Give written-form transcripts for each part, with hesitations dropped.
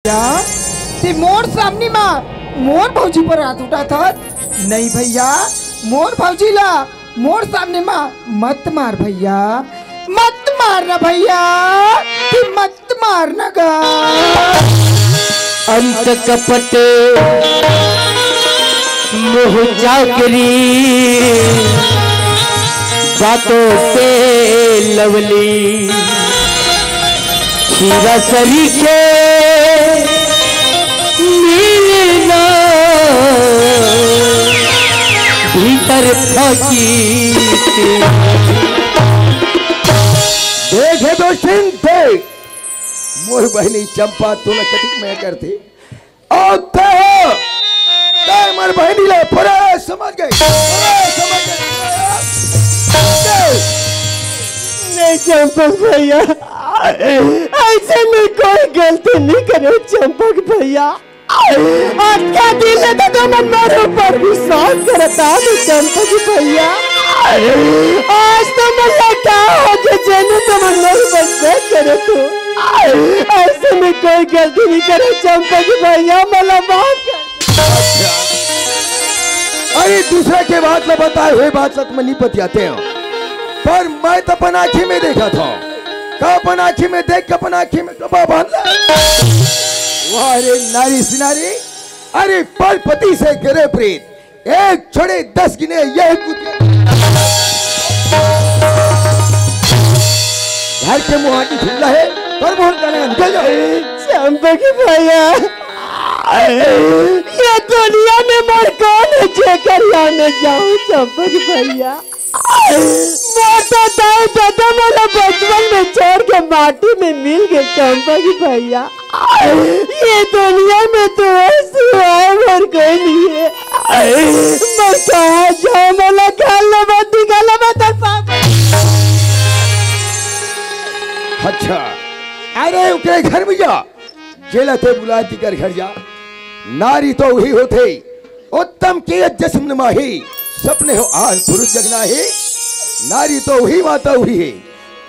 क्या ते मोर सामने में मोर भौजी पर हाथ उठा था? नहीं भैया, मोर भौजी ला मोर सामने में मत मार भैया, मत मारना भैया, कि मत मारना गा। अंत कपट मोह जागरी बातों पे लवली खीरा सरीखे मिलना भीतर फकी देखे दोस्तिन देख मोर बहनी चंपा तुला कटिक में करती और मर बहनी ले पूरे समझ गए नहीं चंपक भैया, ऐसे में कोई गलती नहीं करे चंपक भैया। आज का दिन है तो मन मेरे ऊपर विश्वास करता है चंपक भैया। आज तो मतलब क्या हो गया जेने तो मन नहीं बच करे तू। ऐसे में कोई गलती नहीं करे चंपक भैया, मला माफ कर। अरे दूसरे के बात ला बताए हुए बात ला तुम नहीं पतियाते हो, पर मैं तो अपन आँखी में देखा था। का अपन आँखी में देख के अपन आँखी में कपा बांध ला। वाह रे नारी सिनारी, अरे पर पति से गिरे प्रीत, एक छोड़े 10 गिने यह घर के मुहाटी खुला है पर मोहन का निकल जाओ। चंपक भैया, ये दुनिया में मर कौन है जेकर में जाऊं चंपक भैया। मोटा दाई दादा वाला बचपन में छोड़ के माटी में मिल गए चंपक भैया। ये दुनिया में तो ऐसे है और कोई नहीं है। मैं कहाँ जाऊं, मला खाला मत पापा। अच्छा, अरे उनके घर में जा, जेला थे बुला कर घर जा। नारी तो वही होते उत्तम के जस्म माही, सपने हो आन पुरुष जगना है। नारी तो वही माता हुई है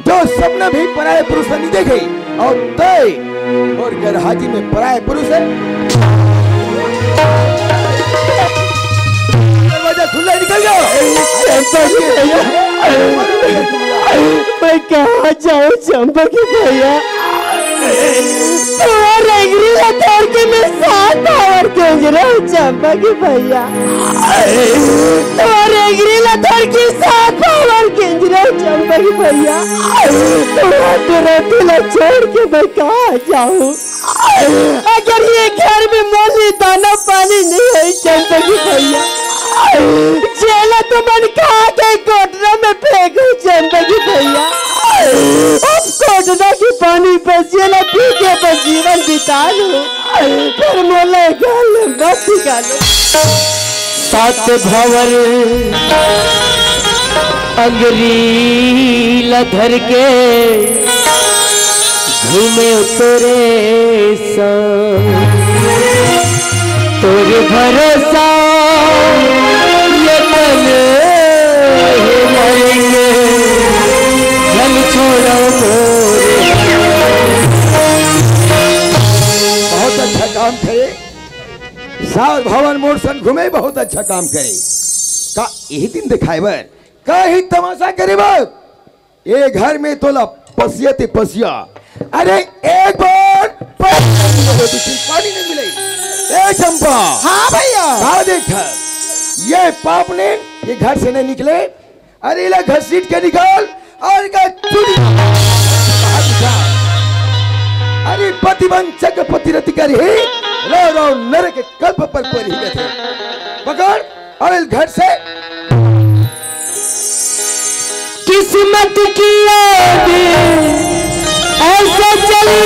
जो सपना भी पराये पुरुष नहीं देखे, और तय और गरहाजी में पराये पुरुष है। दरवाजा खुला निकल जाओ। मैं कहाँ जाऊँ चंपक भैया, के मैं साथ पावर चंपक भैया। की साथ पावर चंपक भैया। छोड़ के मैं कहाँ जाऊँ? अगर ये घर में मोली दाना पानी नहीं है चंपक भैया, चेला तो मन खा के कोटरा में फेंको चंपक भैया। अब कोटरा की पानी पर चेला पी के बस जीवन बिता लो, फिर मोला गाल मत निकालो। सात भवर अंगरी लधर के घूमे तोरे तोरे भरोसा ये मन मरेंगे जल छोड़ो बहुत अच्छा काम करे, सात भवन मोर सन घूमे, बहुत अच्छा काम करे। का यही दिन दिखाए बर का ही तमाशा करे बर, ये घर में तोला पसिया ते पसिया। अरे एक बार पानी नहीं मिले। ए चंपा, हाँ भैया, हाँ देखा ये पाप ने ये घर से नहीं निकले। अरे इला घसीट के निकाल और का चुड़ी। अरे पतिवंचक पतिरति कर ही रो नर के कल्प पर ही गए। पकड़ और इस घर से किस्मत की ऐसे चली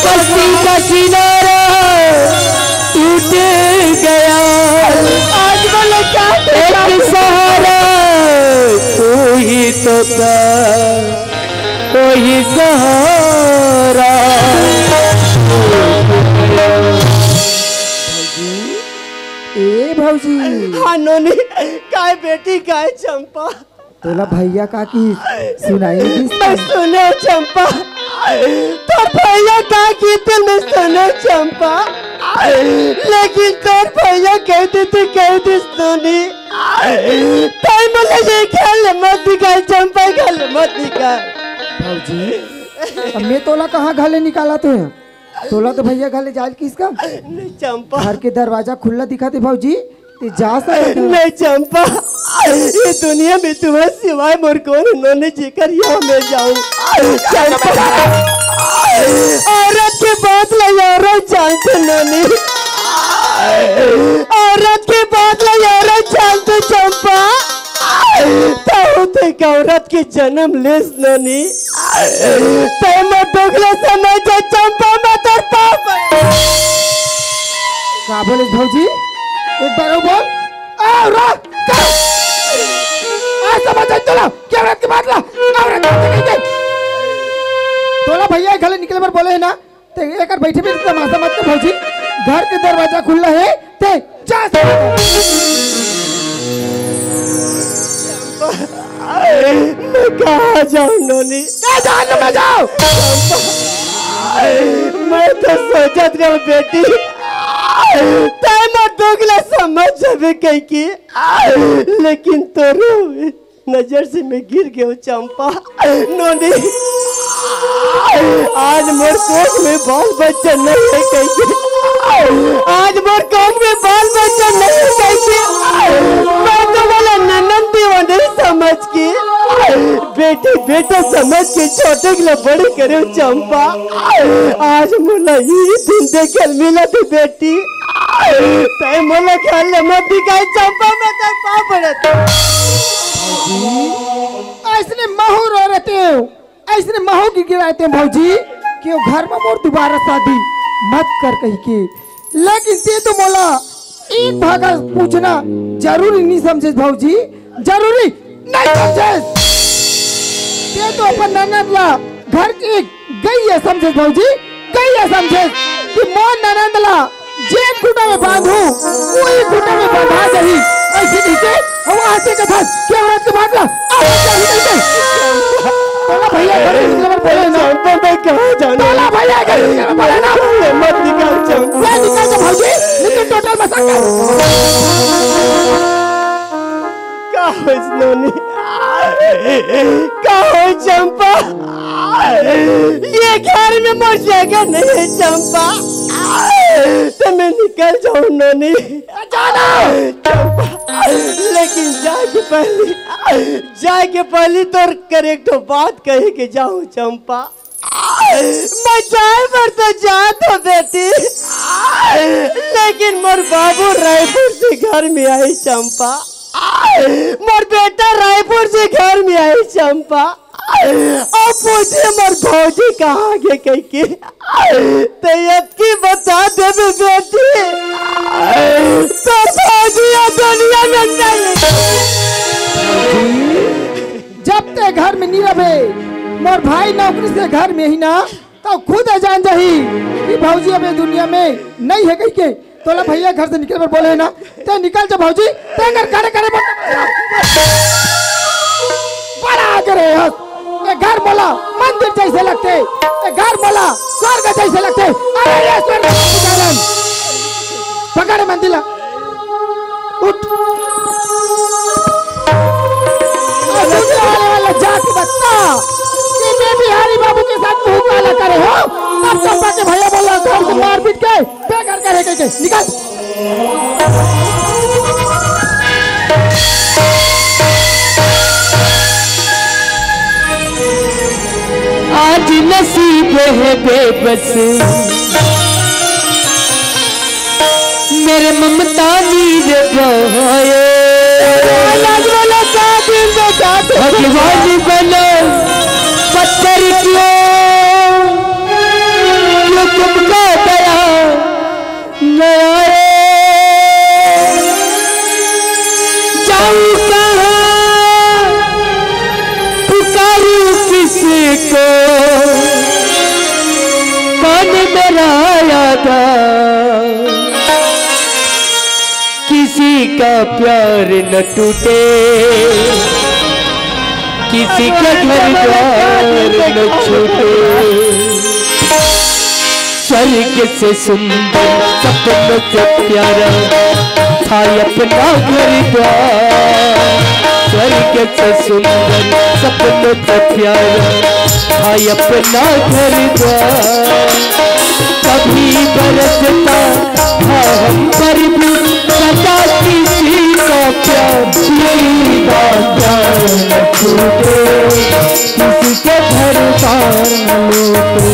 बस्ती का किनारा टूट गया। आज बोले क्या एक सहारा तू ही तो था, कोई सहारा। ए भौजी, हाँ नोनी, काय बेटी काय चंपा। तोला भैया का की सुनाई मैं सुने चंपा, तो भैया का की मैं सुने चंपा, लेकिन तोर भैया कहते थे सुनी टाइम लगे खेल मत निकाल चंपा, खेल मत निकाल। भाजी अब मैं तोला कहाँ घाले निकाला तो है? तोला तो भैया घाले जाल किसका? नहीं चंपा, घर के दरवाजा खुला दिखाते भाजी, ते जा सकते नहीं चंपा, ये दुनिया में तुम्हें सिवाय मोर कौन उन्होंने जिक्र यहाँ मैं जाऊँ चंपा। औरत के बात ले औरत जानते नोनी, औरत के बात ले औरत जानते चंपा, तो औरत के जन्म लेस नोनी, तो मैं दोगले समझ चंपा मैं तेरे पाप का बोले भाजी? एक बार बोल। औरत समझ तोला क्या औरत की बात ला? औरत नहीं तोला भैया घाले निकले पर बोले है ना, ते एक बैठे भी तमाशा मत कर भाजी, घर के दरवाजा खुला है ते जा मैं कहाँ जाऊँ नोनी? मैं जाओ। मैं तो सोचत रहा बेटी टाइम दोगला समझ जावे कहीं की, लेकिन तोरो नजर से मैं गिर गया चंपा नोनी। आज मोर कोख में बाल बच्चा नहीं है कहीं की, आज मोर कोख में बाल बच्चा नहीं है कहीं की, मैं तो बोला ननन दीवाने समझ की बेटे बेटा समझ के छोटे के लिए बड़े करे चंपा। आज मोला ये दिन देखे मिला थी बेटी, तय मोला ख्याल मत दिखाई चंपा, मैं तेरे पाप पड़े। ऐसने महू रो रहते हो, ऐसने महू की गिराते भौजी कि वो घर में मोर दोबारा शादी मत कर कही के, लेकिन ते तो मोला एक भागा पूछना जरूरी नहीं समझे भौजी, जरूरी नहीं समझे। ते तो अपन ननद ला घर की गई है समझे भौजी, गई है समझे कि मोर ननद ला जेब खूटा में बांधू वही खूटा में बांधा जाही, ऐसे नहीं के हम आते के था क्या औरत के बांध ला तोला भैया घर निकल पर बोले ना चंपा मैं कहाँ जाना? तोला भैया घर निकल बोले ना मत निकाल चंपा, मैं निकाल दो भौजी, लेकिन टोटल मत कर। कहाँ नोनी, कहाँ चंपा, ये घर में मर जाएगा नहीं चंपा, तो मैं निकल जाऊँ नोनी जाना चंपा, लेकिन जाए के पहले तो करेक्ट बात कहे के जाऊँ चंपा। मैं जाए पर तो जा तो बेटी, लेकिन मोर बाबू रायपुर से घर में आई चंपा, मोर बेटा रायपुर से घर में आई चंपा, अब पूछे मोर भौजी कहाँ गए कहीं की, तो यकी बता दे बेटी, तो भौजी दुनिया में नहीं। जब ते घर में नहीं रहे मोर भाई नौकरी से घर में ही ना, तो खुद जान जाही कि भौजी अब दुनिया में नहीं है कहीं के। तोला भैया घर से निकल पर बोले है ना, ते निकल जा भौजी, ते घर करे करे बड़ा करे ये घर बोला मंदिर जैसे लगते, ये घर बोला स्वर्ग जैसे लगते। अरे ये स्वर्ग पुजारन पकड़ मंदिला उठ, वाला जाति बच्चा कि मैं बिहारी बाबू के साथ मुंह काला करे हो, अब चंपा के भैया बोला घर से मार पीट के बेघर करे के निकल। आज नसीब है बेबस मेरे ममता नीर बहाए, भगवान बनो पत्थर क्यों तुमको दया नया जाऊँ कहाँ पुकारूं किसको, कौन मेरा यादा किसी का प्यार न टूटे, किसी के घर द्वार न छूटे। स्वर्ग से सुंदर सपनों से प्यारा था अपना घर द्वार। स्वर्ग से सुंदर सपनों से प्यारा था अपना घर द्वार। कभी बरसता था हम पर भी सदा किसी का प्यार, किसी का प्यार न छूटे, किसी के घर द्वार न लूटे,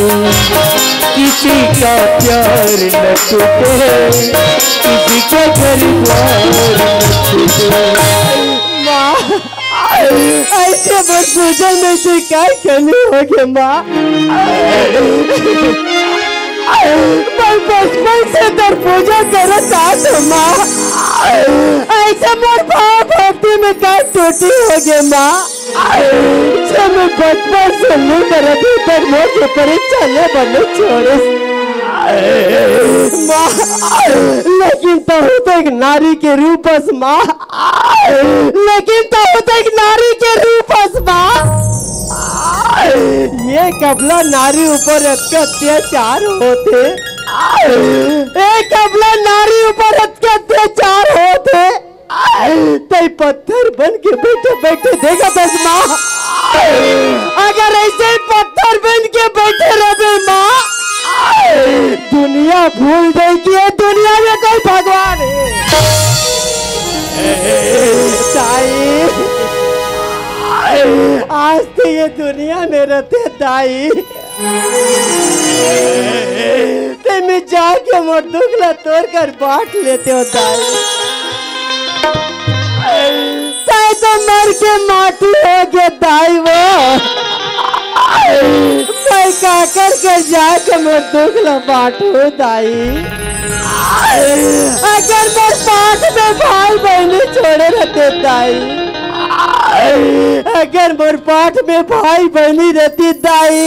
किसी का प्यार न छूटे, किसी के घर द्वार न छूटे। माँ ऐसे बस पूजा में से क्या कमी हो गया माँ? मैं बचपन से तर पूजा करता तो माँ, ऐसे मोर भाव भक्ति में क्या टूटी हो गई माँ? जब मैं बचपन से लेकर अभी तक मुझे परीक्षा ले बने छोड़े माँ, लेकिन तो एक नारी के रूपस माँ, लेकिन तो एक नारी के रूपस माँ। ये कबला नारी ऊपर अत्याचार होते, एक कबला नारी ऊपर अत्याचार होते, तय पत्थर बन के बैठे बैठे देखा बस माँ। अगर ऐसे पत्थर बन के बैठे रहे माँ, दुनिया भूल गई कि ये दुनिया में कोई भगवान है। आज तो ये दुनिया में रहते दाई, ते में जाके मोर दुखला तोड़ कर बांट लेते हो दाई। ताई तो मर के माटी हो गए दाई वो, ताई काकर कर जाके मोर दुखला बांटो दाई। अगर मोर पाठ में भाई बहनी छोड़े रहते दाई, अगर मोर पाठ में भाई बहनी रहती दाई,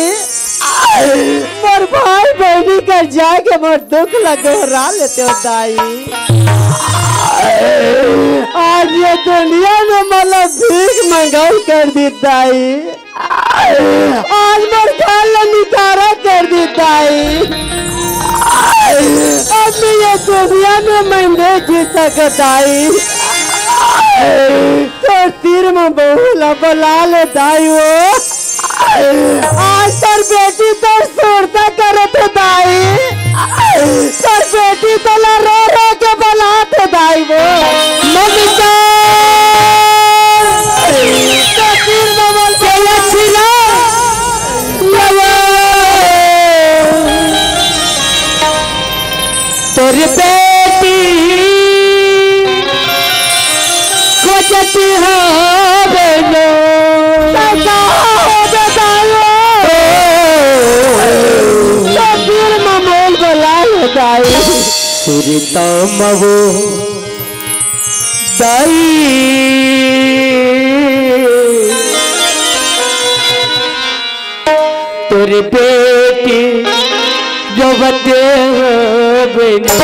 मोर भाई बहनी कर जाके मोर दुख दोहरा लेते हो दाई। आज ये दुनिया में मतलब भीख मंगाई कर दी दाई, आज मोर खाला निकारा कर दी दाई। अब ये दुनिया में मैं नहीं जी सकताई, तो तीर में बहुला बला ले दाई वो। आज तर बेटी तो सुरता करे तो दाई, तर बेटी तो रो रो के बला तो दाई वो। ममिता तो तीर में बोल के लच्छिला तोरी बेटी खोजती है बेलो तबीर में मोल बलाए दाई। सुरता मवो दाई, तोरी बेटी जो बते बेलो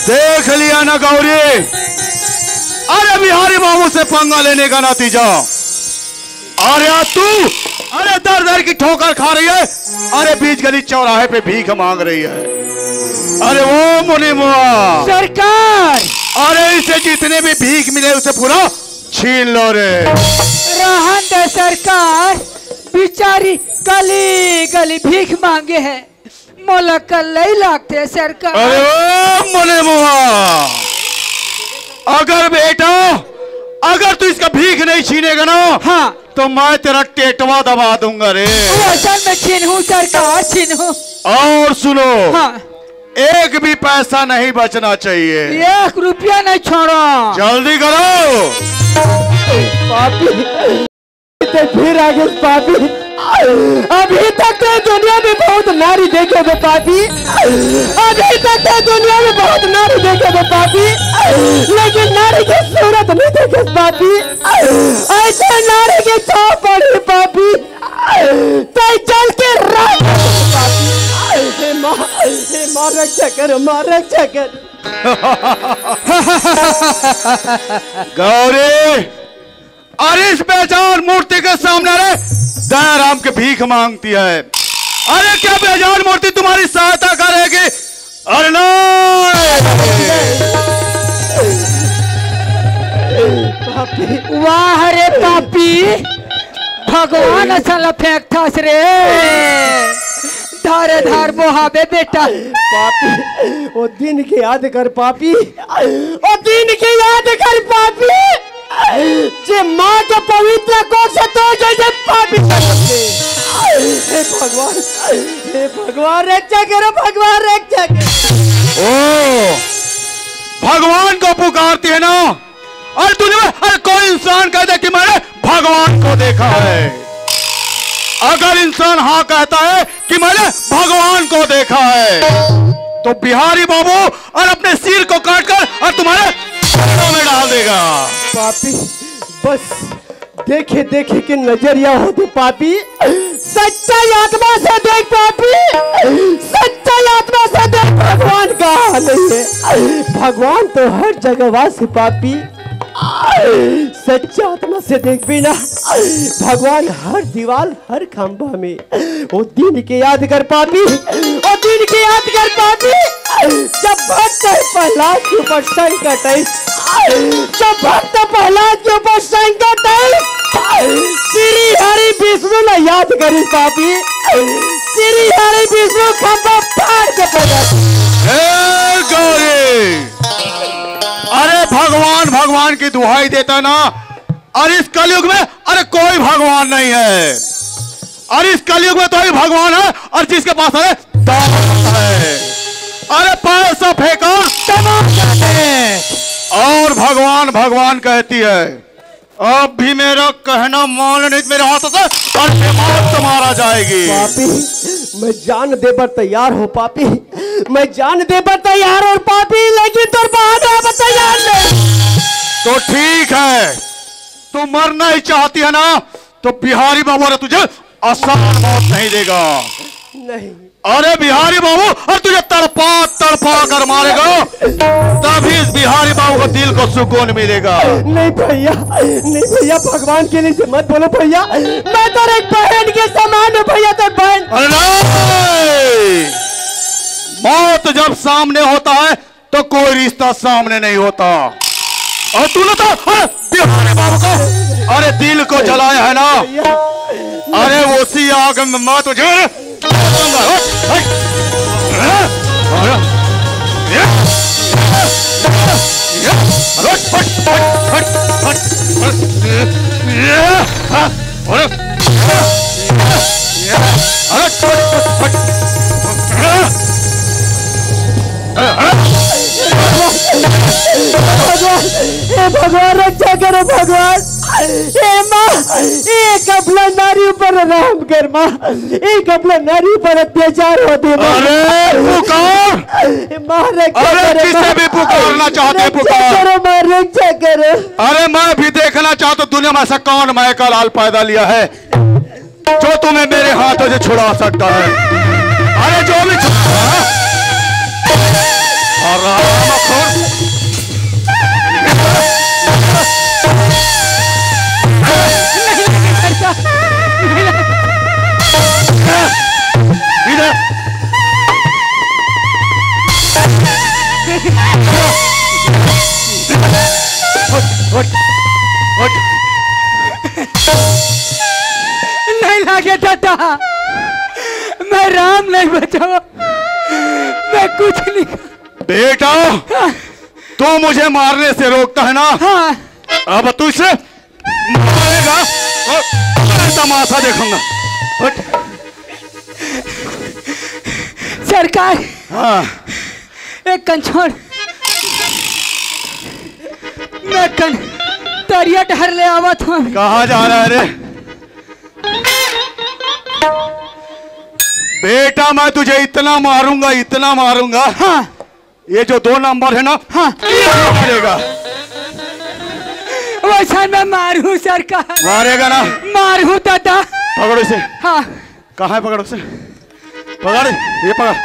देख लिया ना गौरी, अरे बिहारी बाबू से पंगा लेने का नतीजा। अरे तू अरे दर दर की ठोकर खा रही है, अरे बीच गली चौराहे पे भीख मांग रही है। अरे वो मुनि मुआ सरकार, अरे इसे जितने भी भीख मिले उसे पूरा छीन लो रे। रहन दे सरकार, बिचारी गली गली भीख मांगे है, मोला कल नहीं लगते सरकार। अरे ओ मुनि मुआ, अगर बेटा अगर तू इसका भीख नहीं छीनेगा ना, हाँ, तो मैं तेरा टेटवा दबा दूंगा रे। वचन में छीनू सरकार, छीनू। और सुनो, हाँ, एक भी पैसा नहीं बचना चाहिए, 1 रुपया नहीं छोड़ो। जल्दी करो। पापी फिर आगे पापी, अभी तक तो दुनिया में बहुत नारी देखे थे पापी, अभी तक तो दुनिया में बहुत नारी देखे थे पापी, लेकिन नारी की सूरत नहीं देखे पापी। ऐसे नारी की छाव पड़ी पापी, तो चल के मार रक्षा करो, मार रक्षा करो। गौरी, अरे इस बेजान मूर्ति के सामने रे दयाराम के भीख मांगती है। अरे क्या बेजान मूर्ति तुम्हारी सहायता करेगी? अरे पापी, वाह रे पापी, भगवान असल फेंक थास रे, धारे धार बोहाबे बेटा। पापी, वो दिन की याद कर पापी, वो दिन की याद कर पापी, जे माँ के पवित्र को से तो जैसे पापी करते। हे भगवान, हे भगवान रक्षा करो, भगवान रक्षा करो। ओ भगवान को पुकारती है ना, और दुनिया में हर कोई इंसान कहता है कि मैंने भगवान को देखा है। अगर इंसान हाँ कहता है कि मैंने भगवान को देखा है तो बिहारी बाबू और अपने सिर को काटकर और तुम्हारे पैरों में डाल देगा। पापी बस देखे देखे के नजरिया होते पापी, सच्चाई आत्मा से देख पापी, सच्चाई आत्मा से देख। भगवान कहाँ नहीं है, भगवान तो हर जगह वास पापी। सच्चा आत्मा से देख भी ना, भगवान हर दीवार हर खंभा में। वो दिन के याद कर पापी, वो दिन के याद कर पापी, जब भक्त प्रहलाद के ऊपर संकट है, जब भक्त प्रहलाद के ऊपर संकट है, श्री हरि विष्णु ने याद करी पापी, श्री हरि विष्णु खंभा फाड़ के पैदा। अरे भगवान भगवान की दुहाई देता ना, और इस कलयुग में अरे कोई भगवान नहीं है, और इस कलयुग में तो ही भगवान है, और जिसके पास है दावत है। अरे पैसा फेंका और भगवान भगवान कहती है। अब भी मेरा कहना मान नहीं मेरे हाथों से और मौत मारा जाएगी। पापी मैं जान दे पर तैयार हूँ पापी, मैं जान दे पर तैयार हूँ पापी, लेकिन तो बहादुर पर तैयार नहीं। तो ठीक है, तू मरना ही चाहती है ना, तो बिहारी बाबू ने तुझे आसान मौत नहीं देगा। नहीं अरे बिहारी बाबू और तुझे तड़पा तड़पा कर मारेगा, तभी इस बिहारी बाबू को दिल को सुकून मिलेगा। नहीं भैया, नहीं भैया, भगवान के लिए मत बोलो भैया, मैं तो एक बहन के समान हूँ भैया, तो बहन। अरे नहीं, मौत जब सामने होता है तो कोई रिश्ता सामने नहीं होता। और तूने तो बिहारी बाबू को अरे दिल को जलाया है ना, अरे उसी आग में मैं तुझे भगवान रक्षा करो भगवान, माँ एक अपना नारी पर रहम कर माँ, एक अपना नारी पर अत्याचार होते माँ। अरे पुकार, माँ रक्षा अरे किसे भी पुकारना चाहते पुकार करो माँ, रक्षा करो। अरे मैं भी देखना चाहता दुनिया में ऐसा कौन मैं का लाल पैदा लिया है जो तुम्हें मेरे हाथों से छुड़ा सकता है। अरे जो भी नहीं लागे दादा, मैं राम नहीं बचाओ, मैं कुछ नहीं। बेटा तू मुझे मारने से रोकता है ना, हाँ। अब तू इसे मारेगा और तमाशा देखूंगा। सरकार हाँ एक कन छोड़, मैं कन तरिया टहर ले आवत हूँ। कहाँ जा रहा है रे बेटा? मैं तुझे इतना मारूंगा इतना मारूंगा, हाँ। ये जो 2 नंबर है ना, हाँ। मारेगा। वैसा मैं मारू सरकार, मारेगा ना? मारू दादा। पकड़ो इसे। हाँ। कहाँ है? पकड़ो इसे, पकड़, ये पकड़।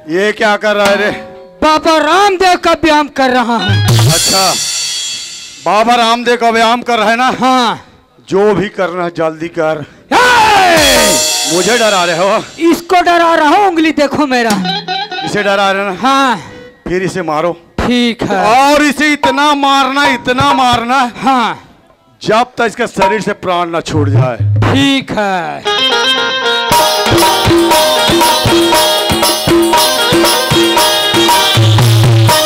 ये क्या कर रहा है रे? बाबा रामदेव का व्यायाम कर रहा हूँ। अच्छा, बाबा रामदेव का व्यायाम कर रहा है ना? हाँ। जो भी करना है जल्दी कर। मुझे डरा रहे हो? इसको डरा रहा हूँ, उंगली देखो मेरा। इसे डरा रहे ना? हाँ। फिर इसे मारो। ठीक है। और इसे इतना मारना, हाँ, जब तक इसके शरीर से प्राण न छूट जाए। ठीक है।